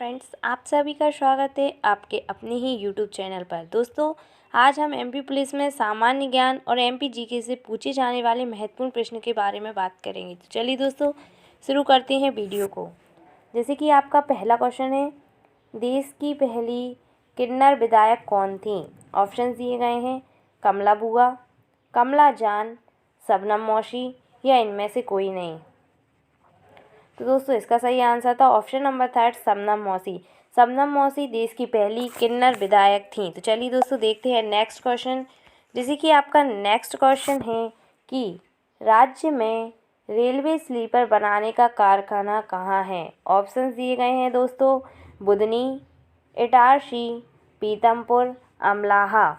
Friends, आप सभी का स्वागत है आपके अपने ही यूट्यूब चैनल पर। दोस्तों, आज हम एमपी पुलिस में सामान्य ज्ञान और एमपी जीके से पूछे जाने वाले महत्वपूर्ण प्रश्न के बारे में बात करेंगे। तो चलिए दोस्तों, शुरू करते हैं वीडियो को। जैसे कि आपका पहला क्वेश्चन है, देश की पहली किन्नर विधायक कौन थी? ऑप्शन दिए गए हैं, कमला बुआ, कमला जान, शबनम मौसी या इनमें से कोई नहीं। तो दोस्तों, इसका सही आंसर था ऑप्शन नंबर 3, शबनम मौसी। शबनम मौसी देश की पहली किन्नर विधायक थी। तो चलिए दोस्तों, देखते हैं नेक्स्ट क्वेश्चन। जैसे कि आपका नेक्स्ट क्वेश्चन है कि राज्य में रेलवे स्लीपर बनाने का कारखाना कहाँ है? ऑप्शन दिए गए हैं दोस्तों, बुधनी, इटारसी, पीतमपुर, अमलाहा।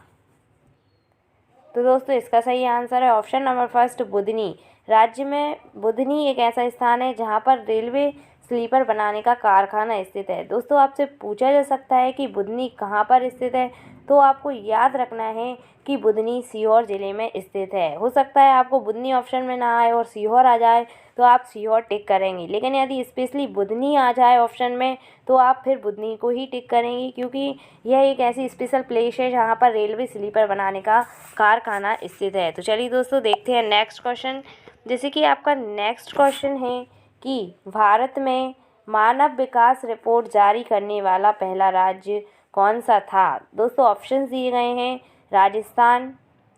तो दोस्तों, इसका सही आंसर है ऑप्शन नंबर 1, बुधनी। राज्य में बुधनी एक ऐसा स्थान है जहां पर रेलवे स्लीपर बनाने का कारखाना स्थित है। दोस्तों, आपसे पूछा जा सकता है कि बुधनी कहां पर स्थित है, तो आपको याद रखना है कि बुधनी सीहोर ज़िले में स्थित है। हो सकता है आपको बुधनी ऑप्शन में ना आए और सीहोर आ जाए, तो आप सीहोर टिक करेंगे, लेकिन यदि स्पेशली बुधनी आ जाए ऑप्शन में तो आप फिर बुधनी को ही टिक करेंगे, क्योंकि यह एक ऐसी स्पेशल प्लेस है जहाँ पर रेलवे स्लीपर बनाने का कारखाना स्थित है। तो चलिए दोस्तों, देखते हैं नेक्स्ट क्वेश्चन। जैसे कि आपका नेक्स्ट क्वेश्चन है कि भारत में मानव विकास रिपोर्ट जारी करने वाला पहला राज्य कौन सा था? दोस्तों, ऑप्शंस दिए गए हैं, राजस्थान,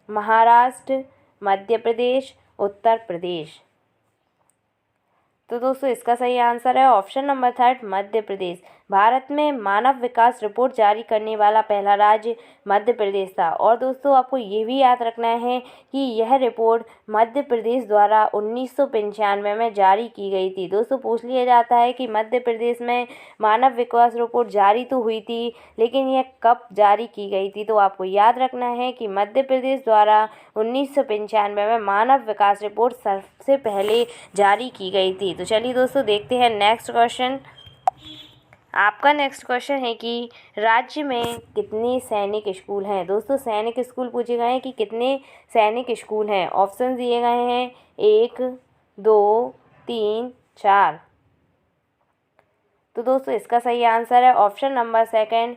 महाराष्ट्र, मध्य प्रदेश, उत्तर प्रदेश। तो दोस्तों, इसका सही आंसर है ऑप्शन नंबर 3, मध्य प्रदेश। भारत में मानव विकास रिपोर्ट जारी करने वाला पहला राज्य मध्य प्रदेश था। और दोस्तों, आपको ये भी याद रखना है कि यह रिपोर्ट मध्य प्रदेश द्वारा 1995 में जारी की गई थी। दोस्तों, पूछ लिया जाता है कि मध्य प्रदेश में मानव विकास रिपोर्ट जारी तो हुई थी, लेकिन यह कब जारी की गई थी? तो आपको याद रखना है कि मध्य प्रदेश द्वारा 1995 में मानव विकास रिपोर्ट सबसे पहले जारी की गई थी। तो चलिए दोस्तों, देखते हैं नेक्स्ट क्वेश्चन। आपका नेक्स्ट क्वेश्चन है कि राज्य में कितने सैनिक स्कूल हैं? दोस्तों, सैनिक स्कूल पूछे गए हैं कि कितने सैनिक स्कूल हैं। ऑप्शन दिए गए हैं, 1, 2, 3, 4। तो दोस्तों, इसका सही आंसर है ऑप्शन नंबर 2,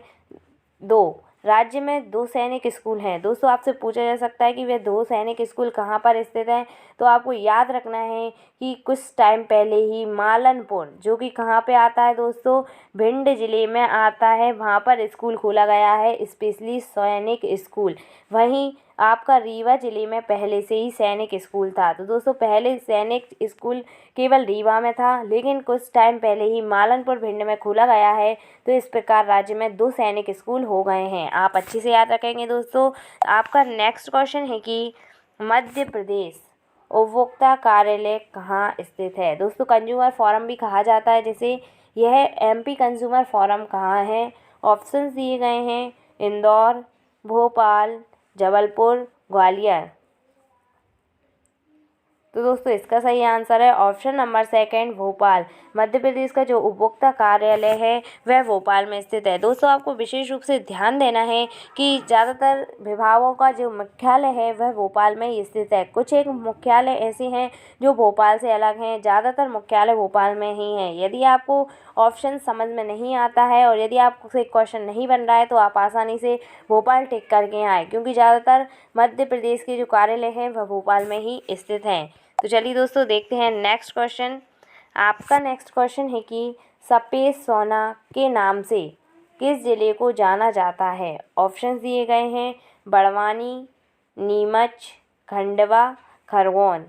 2। राज्य में 2 सैनिक स्कूल हैं। दोस्तों, आपसे पूछा जा सकता है कि वे 2 सैनिक स्कूल कहाँ पर स्थित हैं, तो आपको याद रखना है कि कुछ टाइम पहले ही मालनपुर, जो कि कहाँ पे आता है दोस्तों, भिंड जिले में आता है, वहाँ पर स्कूल खोला गया है, स्पेशली सैनिक स्कूल। वहीं आपका रीवा जिले में पहले से ही सैनिक स्कूल था। तो दोस्तों, पहले सैनिक स्कूल केवल रीवा में था, लेकिन कुछ टाइम पहले ही मालनपुर भिंड में खोला गया है। तो इस प्रकार राज्य में 2 सैनिक स्कूल हो गए हैं। आप अच्छे से याद रखेंगे दोस्तों। आपका नेक्स्ट क्वेश्चन है कि मध्य प्रदेश उपभोक्ता कार्यालय कहाँ स्थित है? दोस्तों, कंज्यूमर फोरम भी कहा जाता है, जैसे यह एमपी कंज्यूमर फोरम कहाँ है? ऑप्शंस दिए गए हैं, इंदौर, भोपाल, जबलपुर, ग्वालियर। तो दोस्तों, इसका सही आंसर है ऑप्शन नंबर 2, भोपाल। मध्य प्रदेश का जो उपभोक्ता कार्यालय है वह भोपाल में स्थित है। दोस्तों, आपको विशेष रूप से ध्यान देना है कि ज़्यादातर विभागों का जो मुख्यालय है वह भोपाल में ही स्थित है। कुछ एक मुख्यालय ऐसे हैं जो भोपाल से अलग हैं, ज़्यादातर मुख्यालय भोपाल में ही हैं। यदि आपको ऑप्शन समझ में नहीं आता है और यदि आपसे क्वेश्चन नहीं बन रहा है, तो आप आसानी से भोपाल टिक करके आए, क्योंकि ज़्यादातर मध्य प्रदेश के जो कार्यालय हैं वह भोपाल में ही स्थित हैं। तो चलिए दोस्तों, देखते हैं नेक्स्ट क्वेश्चन। आपका नेक्स्ट क्वेश्चन है कि सफ़ेद सोना के नाम से किस जिले को जाना जाता है? ऑप्शंस दिए गए हैं, बड़वानी, नीमच, खंडवा, खरगोन।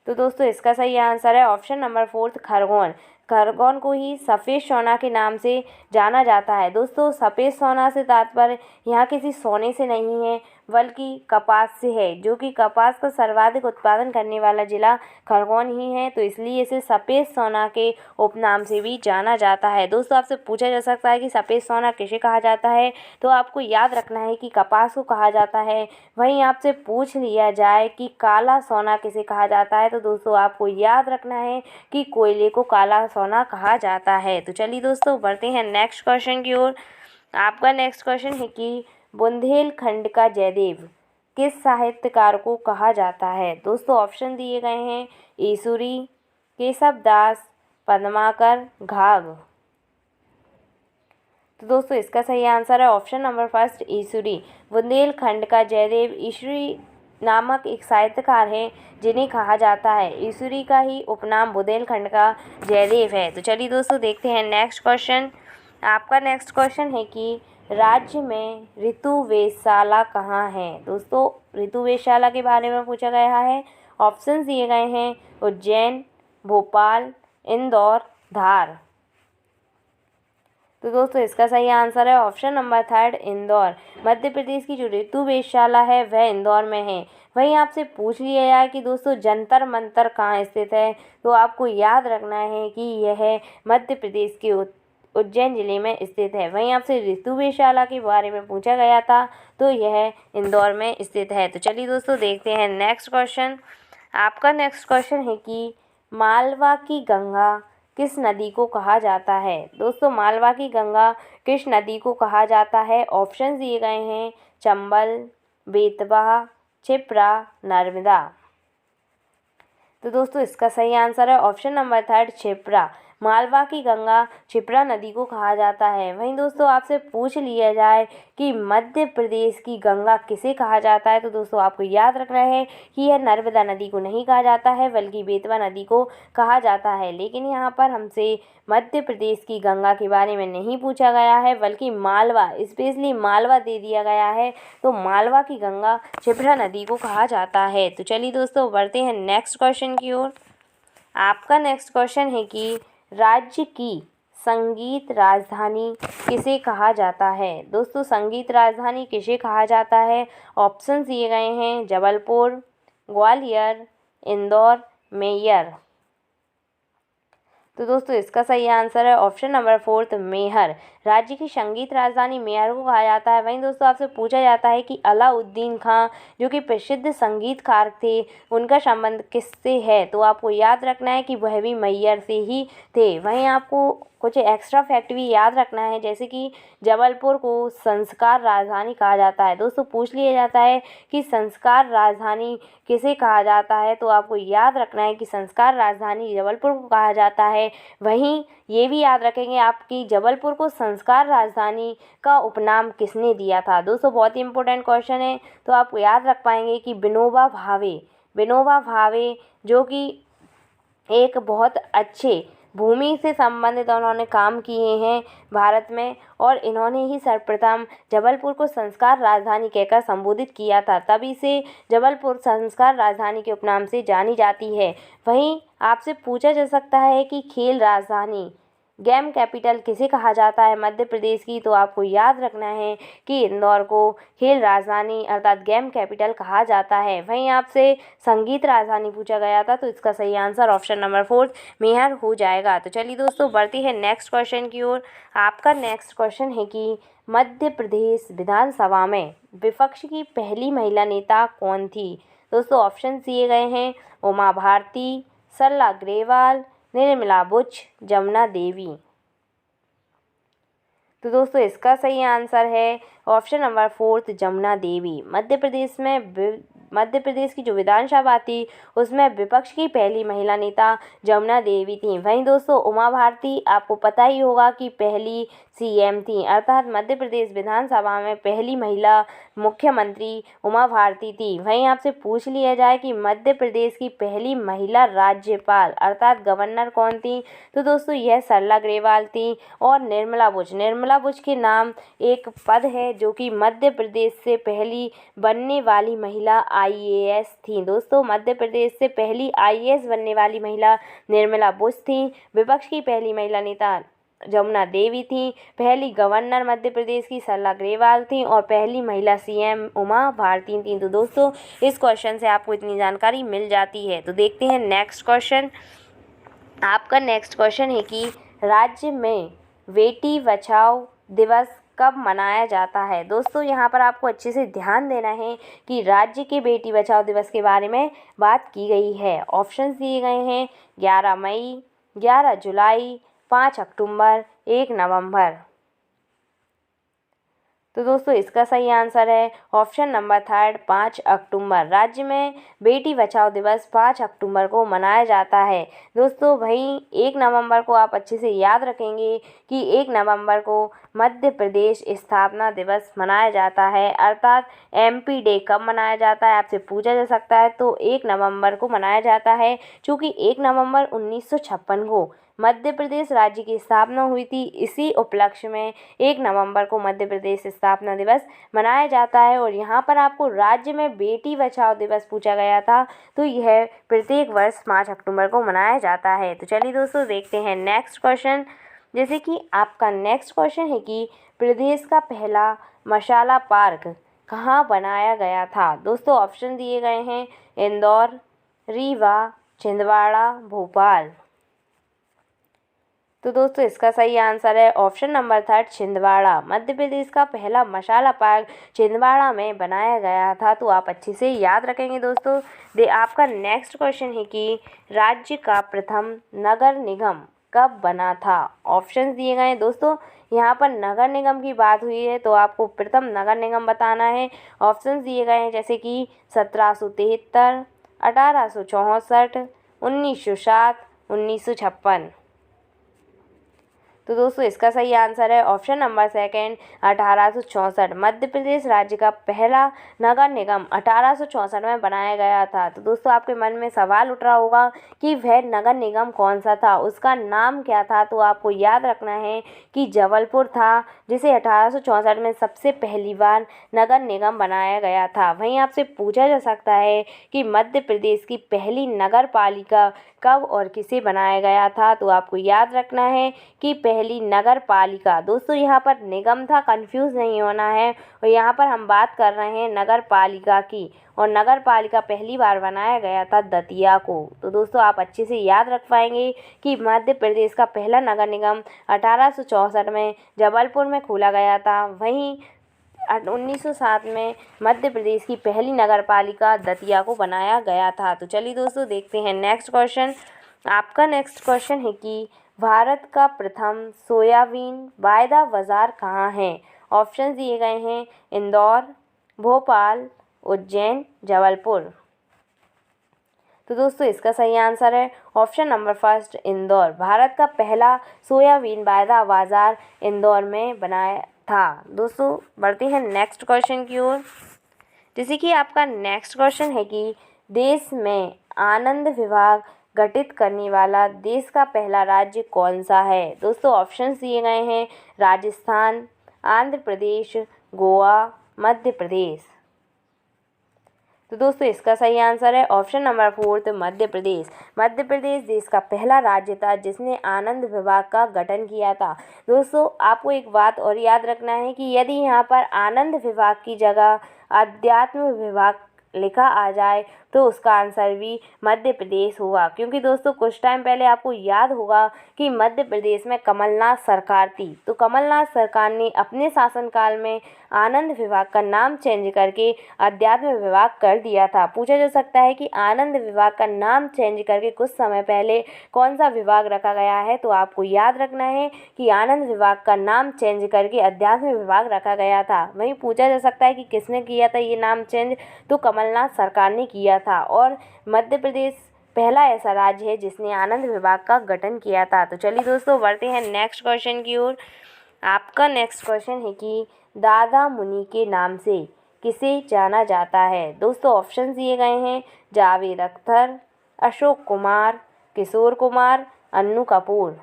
तो दोस्तों, इसका सही आंसर है ऑप्शन नंबर 4, खरगोन। खरगोन को ही सफ़ेद सोना के नाम से जाना जाता है। दोस्तों, सफ़ेद सोना से तात्पर्य यहाँ किसी सोने से नहीं है, बल्कि कपास से है, जो कि कपास का सर्वाधिक उत्पादन करने वाला जिला खरगोन ही है। तो इसलिए इसे सफ़ेद सोना के उपनाम से भी जाना जाता है। दोस्तों, आपसे पूछा जा सकता है कि सफ़ेद सोना किसे कहा जाता है, तो आपको याद रखना है कि कपास को कहा जाता है। वहीं आपसे पूछ लिया जाए कि काला सोना किसे कहा जाता है, तो दोस्तों, आपको याद रखना है कि कोयले को काला सोना कहा जाता है। तो चलिए दोस्तों, बढ़ते हैं नेक्स्ट क्वेश्चन की ओर। आपका नेक्स्ट क्वेश्चन है कि बुंदेलखंड का जयदेव किस साहित्यकार को कहा जाता है? दोस्तों, ऑप्शन दिए गए हैं, ईसुरी, केशव दास, पद्माकर, घाघ। तो दोस्तों इसका सही आंसर है ऑप्शन नंबर फर्स्ट ईश्वरी। बुंदेलखंड का जयदेव ईश्वरी नामक एक साहित्यकार हैं जिन्हें कहा जाता है। ईश्वरी का ही उपनाम बुंदेलखंड का जयदेव है। तो चलिए दोस्तों देखते हैं नेक्स्ट क्वेश्चन। आपका नेक्स्ट क्वेश्चन है कि राज्य में ऋतु वेधशाला कहाँ है। दोस्तों ऋतु वेधशाला के बारे में पूछा गया है। ऑप्शन दिए गए हैं उज्जैन, भोपाल, इंदौर, धार। तो दोस्तों इसका सही आंसर है option number third Indore. Madhya Pradesh की जो ऋतु वेधशाला है वह इंदौर में है। वहीं आपसे पूछ लिया जाए कि दोस्तों जंतर मंतर कहाँ स्थित है, तो आपको याद रखना है कि यह मध्य प्रदेश के उज्जैन जिले में स्थित है। वहीं आपसे ऋतु वेधशाला के बारे में पूछा गया था, तो यह इंदौर में स्थित है। तो चलिए दोस्तों देखते हैं नेक्स्ट क्वेश्चन। आपका नेक्स्ट क्वेश्चन है कि मालवा की गंगा किस नदी को कहा जाता है। दोस्तों मालवा की गंगा किस नदी को कहा जाता है। ऑप्शन दिए गए हैं चंबल, बेतवा, क्षिप्रा, नर्मदा। तो दोस्तों इसका सही आंसर है option number third Kshipra. Malwa की गंगा क्षिप्रा नदी को कहा जाता है। वहीं दोस्तों आपसे पूछ लिया जाए कि मध्य प्रदेश की गंगा किसे कहा जाता है, तो दोस्तों आपको याद रखना है कि यह नर्मदा नदी को नहीं कहा जाता है बल्कि बेतवा नदी को कहा जाता है। लेकिन यहाँ पर हमसे मध्य प्रदेश की गंगा के बारे में नहीं पूछा गया है बल्कि मालवा, स्पेशली मालवा दे दिया गया है। तो मालवा की गंगा क्षिप्रा नदी को कहा जाता है। तो चलिए दोस्तों बढ़ते हैं नेक्स्ट क्वेश्चन की ओर। आपका नेक्स्ट क्वेश्चन है कि राज्य की संगीत राजधानी किसे कहा जाता है। दोस्तों संगीत राजधानी किसे कहा जाता है। ऑप्शन दिए गए हैं जबलपुर, ग्वालियर, इंदौर, मैयर। तो दोस्तों इसका सही आंसर है ऑप्शन नंबर फोर्थ मेहर। राज्य की संगीत राजधानी मेहर को कहा जाता है। वहीं दोस्तों आपसे पूछा जाता है कि अलाउद्दीन खां जो कि प्रसिद्ध संगीतकार थे, उनका संबंध किससे है, तो आपको याद रखना है कि वह भी मैयर से ही थे। वहीं आपको कुछ एक्स्ट्रा फैक्ट भी याद रखना है, जैसे कि जबलपुर को संस्कार राजधानी कहा जाता है। दोस्तों पूछ लिया जाता है कि संस्कार राजधानी किसे कहा जाता है, तो आपको याद रखना है कि संस्कार राजधानी जबलपुर को कहा जाता है। वहीं ये भी याद रखेंगे आप कि जबलपुर को संस्कार राजधानी का उपनाम किसने दिया था। दोस्तों बहुत ही इंपॉर्टेंट क्वेश्चन है, तो आप याद रख पाएंगे कि विनोबा भावे। विनोबा भावे जो कि एक बहुत अच्छे भूमि से संबंधित उन्होंने काम किए हैं भारत में, और इन्होंने ही सर्वप्रथम जबलपुर को संस्कार राजधानी कहकर संबोधित किया था। तभी से जबलपुर संस्कार राजधानी के उपनाम से जानी जाती है। वहीं आपसे पूछा जा सकता है कि खेल राजधानी, गेम कैपिटल किसे कहा जाता है मध्य प्रदेश की, तो आपको याद रखना है कि इंदौर को खेल राजधानी अर्थात गेम कैपिटल कहा जाता है। वहीं आपसे संगीत राजधानी पूछा गया था, तो इसका सही आंसर ऑप्शन नंबर फोर्थ मेहर हो जाएगा। तो चलिए दोस्तों बढ़ते हैं नेक्स्ट क्वेश्चन की ओर। आपका नेक्स्ट क्वेश्चन है कि मध्य प्रदेश विधानसभा में विपक्ष की पहली महिला नेता कौन थी। दोस्तों ऑप्शन दिए गए हैं उमा भारती, सरला ग्रेवाल, निर्मला बुच, जमुना देवी। तो दोस्तों इसका सही आंसर है ऑप्शन नंबर फोर्थ जमुना देवी। मध्य प्रदेश की जो विधानसभा थी उसमें विपक्ष की पहली महिला नेता जमुना देवी थी। वहीं दोस्तों उमा भारती आपको पता ही होगा कि पहली सीएम थी, अर्थात मध्य प्रदेश विधानसभा में पहली महिला मुख्यमंत्री उमा भारती थी। वहीं आपसे पूछ लिया जाए कि मध्य प्रदेश की पहली महिला राज्यपाल अर्थात गवर्नर कौन थी, तो दोस्तों यह सरला ग्रेवाल थी। और निर्मला बुच के नाम एक पद है जो कि मध्य प्रदेश से पहली बनने वाली महिला आईएएस थी। दोस्तों मध्य प्रदेश से पहली आईएएस बनने वाली महिला निर्मला बुच थी। विपक्ष की पहली महिला नेता जमुना देवी थी। पहली गवर्नर मध्य प्रदेश की सरला ग्रेवाल थी और पहली महिला सीएम उमा भारती थी। तो दोस्तों इस क्वेश्चन से आपको इतनी जानकारी मिल जाती है। तो देखते हैं नेक्स्ट क्वेश्चन। आपका नेक्स्ट क्वेश्चन है कि राज्य में बेटी बचाओ दिवस कब मनाया जाता है। दोस्तों यहाँ पर आपको अच्छे से ध्यान देना है कि राज्य के बेटी बचाओ दिवस के बारे में बात की गई है। ऑप्शंस दिए गए हैं 11 मई, 11 जुलाई, 5 अक्टूबर, 1 नवंबर। तो दोस्तों इसका सही आंसर है ऑप्शन नंबर थर्ड 5 अक्टूबर। राज्य में बेटी बचाओ दिवस 5 अक्टूबर को मनाया जाता है। दोस्तों वहीं 1 नवंबर को आप अच्छे से याद रखेंगे कि 1 नवंबर को मध्य प्रदेश स्थापना दिवस मनाया जाता है, अर्थात MP डे कब मनाया जाता है आपसे पूछा जा सकता है। तो 1 नवंबर को मनाया जाता है, क्योंकि 1 नवंबर 1956 को मध्य प्रदेश राज्य की स्थापना हुई थी। इसी उपलक्ष्य में 1 नवंबर को मध्य प्रदेश स्थापना दिवस मनाया जाता है। और यहाँ पर आपको राज्य में बेटी बचाओ दिवस पूछा गया था, तो यह प्रत्येक वर्ष 5 अक्टूबर को मनाया जाता है। तो चलिए दोस्तों देखते हैं नेक्स्ट क्वेश्चन। जैसे कि आपका नेक्स्ट क्वेश्चन है कि प्रदेश का पहला मसाला पार्क कहाँ बनाया गया था। दोस्तों ऑप्शन दिए गए हैं इंदौर, रीवा, छिंदवाड़ा, भोपाल। तो दोस्तों इसका सही आंसर है option number third Chhindwara. Madhya Pradesh का पहला मसाला पार्क छिंदवाड़ा में बनाया गया था। तो आप अच्छे से याद रखेंगे दोस्तों। आपका नेक्स्ट क्वेश्चन है कि राज्य का प्रथम नगर निगम कब बना था। ऑप्शंस दिए गए हैं दोस्तों। यहाँ पर नगर निगम की बात हुई है तो आपको प्रथम नगर निगम बताना है। ऑप्शंस दिए गए हैं जैसे कि 1773, 1864, 1907, 1956। तो दोस्तों इसका सही आंसर है option number second 1864। Madhya Pradesh राज्य का पहला नगर निगम 1864 में बनाया गया था। तो दोस्तों आपके मन में सवाल उठ रहा होगा कि वह नगर निगम कौन सा था, उसका नाम क्या था। तो आपको याद रखना है कि जबलपुर था, जिसे 1864 में सबसे पहली बार नगर निगम बनाया गया था। वहीं आपसे पूछा जा सकता है कि मध्य प्रदेश की पहली नगर पालिका कब और किसे बनाया गया था। तो आपको याद रखना है कि पहली नगर पालिका, दोस्तों यहाँ पर निगम था, कंफ्यूज नहीं होना है। और यहाँ पर हम बात कर रहे हैं नगर पालिका की, और नगर पालिका पहली बार बनाया गया था दतिया को। तो दोस्तों आप अच्छे से याद रख पाएंगे कि मध्य प्रदेश का पहला नगर निगम 1864 में जबलपुर में खोला गया था। वहीं 1907 में मध्य प्रदेश की पहली नगर पालिका दतिया को बनाया गया था। तो चलिए दोस्तों देखते हैं नेक्स्ट क्वेश्चन। आपका नेक्स्ट क्वेश्चन है कि भारत का प्रथम सोयाबीन वायदा बाजार कहाँ है। ऑप्शन दिए गए हैं इंदौर, भोपाल, उज्जैन, जबलपुर। तो दोस्तों इसका सही आंसर है option number first Indore. Bharat का पहला सोयाबीन वायदा बाजार इंदौर में बनाया था। दोस्तों बढ़ते हैं नेक्स्ट क्वेश्चन की ओर। जैसे कि आपका नेक्स्ट क्वेश्चन है कि देश में आनंद विभाग गठित करने वाला देश का पहला राज्य कौन सा है। दोस्तों ऑप्शंस दिए गए हैं राजस्थान, आंध्र प्रदेश, गोवा, मध्य प्रदेश। तो दोस्तों इसका सही आंसर है option number fourth Madhya Pradesh. Madhya Pradesh देश का पहला राज्य था जिसने आनंद विभाग का गठन किया था। दोस्तों आपको एक बात और याद रखना है कि यदि यहाँ पर आनंद विभाग की जगह अध्यात्म विभाग लिखा आ जाए तो उसका आंसर भी मध्य प्रदेश होगा, क्योंकि दोस्तों कुछ टाइम पहले आपको याद होगा कि मध्य प्रदेश में कमलनाथ सरकार थी। तो कमलनाथ सरकार ने अपने शासनकाल में आनंद विभाग का नाम चेंज करके अध्यात्म विभाग कर दिया था। पूछा जा सकता है कि आनंद विभाग का नाम चेंज करके कुछ समय पहले कौन सा विभाग रखा गया है। तो आपको याद रखना है कि आनंद विभाग का नाम चेंज करके अध्यात्म विभाग रखा गया था। वहीं पूछा जा सकता है कि किसने किया था ये नाम चेंज, तो कमलनाथ सरकार ने किया था। और मध्य प्रदेश पहला ऐसा राज्य है जिसने आनंद विभाग का गठन किया था। तो चलिए दोस्तों बढ़ते हैं नेक्स्ट क्वेश्चन की ओर। आपका नेक्स्ट क्वेश्चन है कि दादा मुनि के नाम से किसे जाना जाता है। दोस्तों ऑप्शन दिए गए हैं जावेद अख्तर, अशोक कुमार, किशोर कुमार, अन्नू कपूर।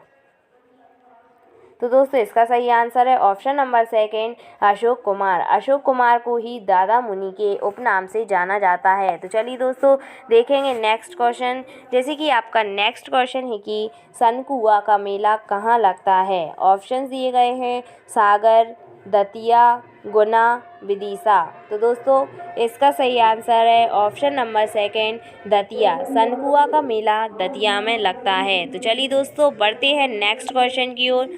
तो दोस्तों इसका सही आंसर है option number second Ashok Kumar. Ashok Kumar को ही दादा मुनि के उपनाम से जाना जाता है। तो चलिए दोस्तों देखेंगे नेक्स्ट क्वेश्चन। जैसे कि आपका नेक्स्ट क्वेश्चन है कि सनकुआ का मेला कहाँ लगता है। ऑप्शन दिए गए हैं सागर, दतिया, गुना, विदिशा। तो दोस्तों इसका सही आंसर है option number second Datia. Sankua का मेला दतिया में लगता है। तो चलिए दोस्तों बढ़ते हैं नेक्स्ट क्वेश्चन की ओर।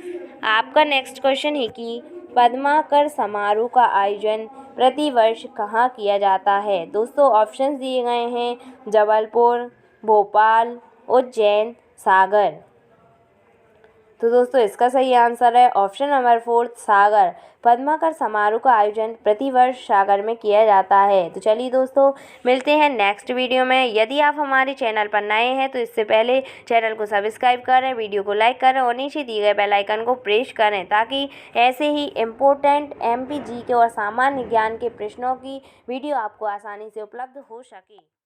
आपका नेक्स्ट क्वेश्चन है कि पद्माकर समारोह का आयोजन प्रतिवर्ष कहाँ किया जाता है। दोस्तों ऑप्शंस दिए गए हैं जबलपुर, भोपाल, उज्जैन, सागर। तो दोस्तों इसका सही आंसर है ऑप्शन नंबर 4 सागर। पद्माकर समारोह का आयोजन प्रतिवर्ष सागर में किया जाता है। तो चलिए दोस्तों मिलते हैं नेक्स्ट वीडियो में। यदि आप हमारे चैनल पर नए हैं तो इससे पहले चैनल को सब्सक्राइब करें, वीडियो को लाइक करें और नीचे दिए गए बेल आइकन को प्रेस करें ताकि ऐसे ही इम्पोर्टेंट एमपी जीके और सामान्य ज्ञान के प्रश्नों की वीडियो आपको आसानी से उपलब्ध हो सके।